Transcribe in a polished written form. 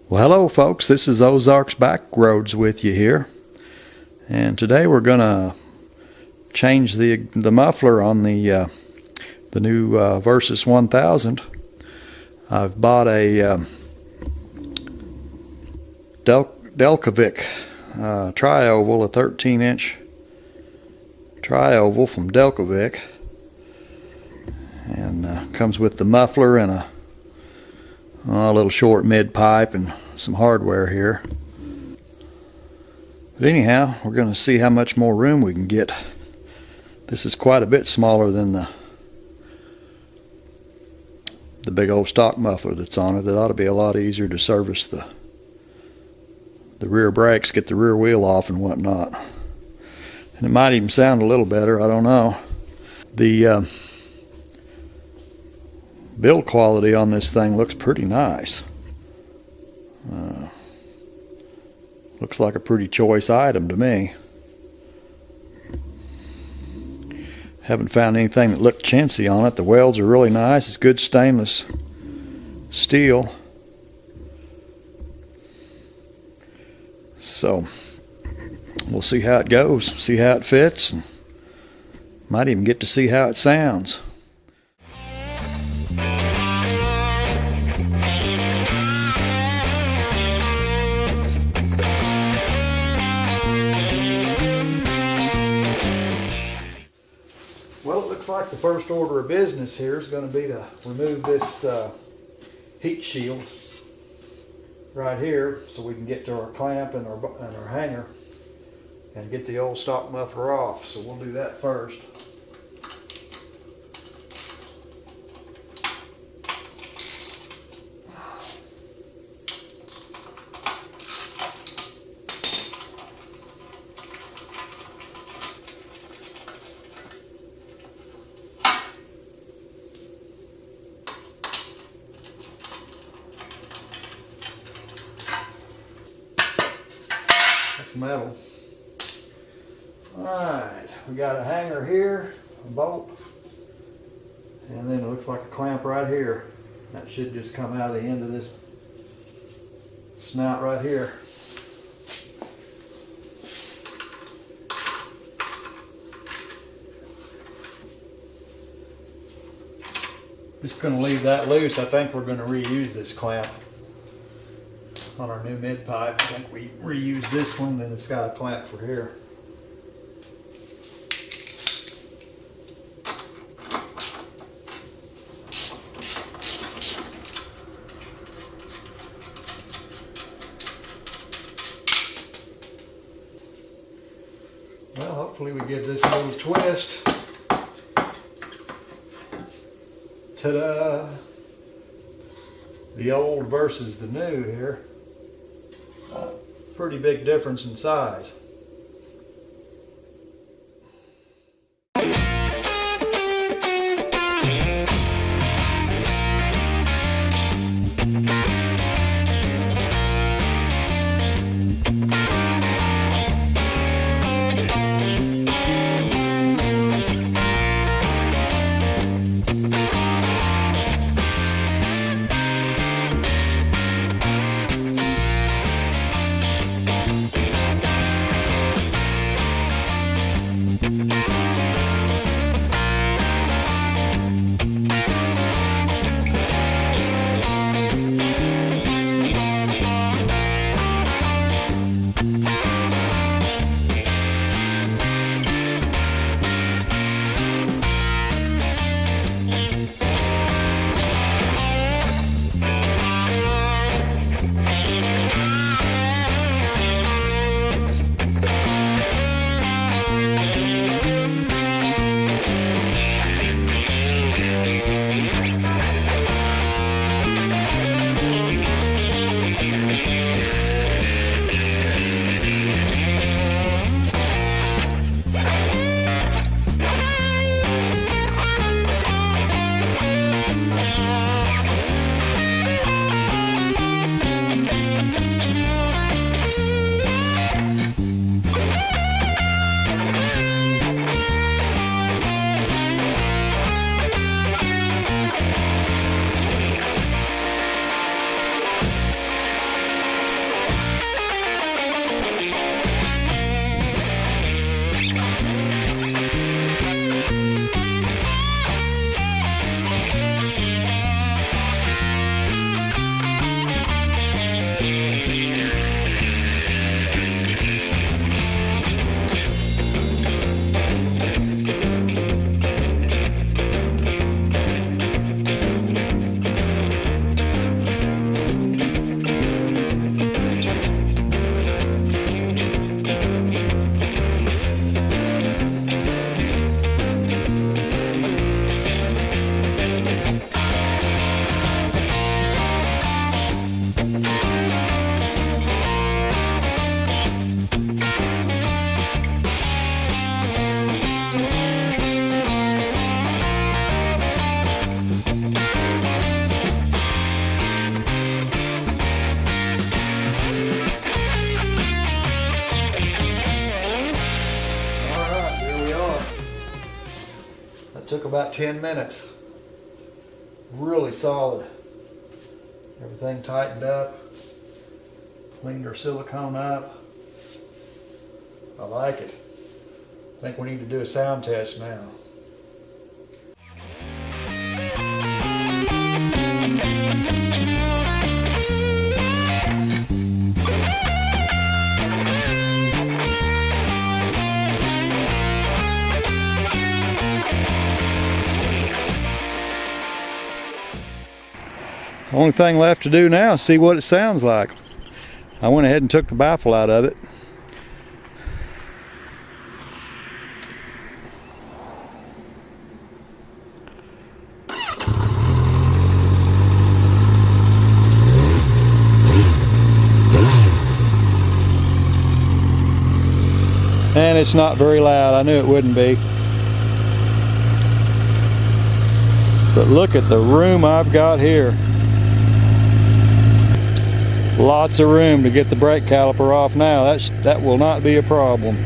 Well, hello folks, this is Ozarks Backroads with you here, and today we're gonna change the muffler on the new Versys 1000. I've bought a Delkevic tri-oval, a 13-inch tri-oval from Delkevic, and comes with the muffler and a little short mid pipe and some hardware here. But anyhow, we're going to see how much more room we can get. This is quite a bit smaller than the big old stock muffler that's on it. It ought to be a lot easier to service the rear brakes, get the rear wheel off and whatnot. And it might even sound a little better, I don't know. The build quality on this thing looks pretty nice. Looks like a pretty choice item to me. Haven't found anything that looked chintzy on it. The welds are really nice. It's good stainless steel. So we'll see how it goes, see how it fits, and might even get to see how it sounds. Well, it looks like the first order of business here is going to be to remove this heat shield right here so we can get to our clamp and our hanger and get the old stock muffler off. So we'll do that first. Metal. Alright, we got a hanger here, a bolt, and then it looks like a clamp right here. That should just come out of the end of this snout right here. Just going to leave that loose. I think we're going to reuse this clamp on our new mid pipe. I think we reuse this one, then it's got a clamp for here. Well, hopefully we give this a little twist. Ta-da! The old versus the new here. Pretty big difference in size. about 10 minutes. Really solid. Everything tightened up. Cleaned our silicone up. I like it. I think we need to do a sound test now. The only thing left to do now is see what it sounds like. I went ahead and took the baffle out of it. And it's not very loud. I knew it wouldn't be. But look at the room I've got here. Lots of room to get the brake caliper off now. That will not be a problem.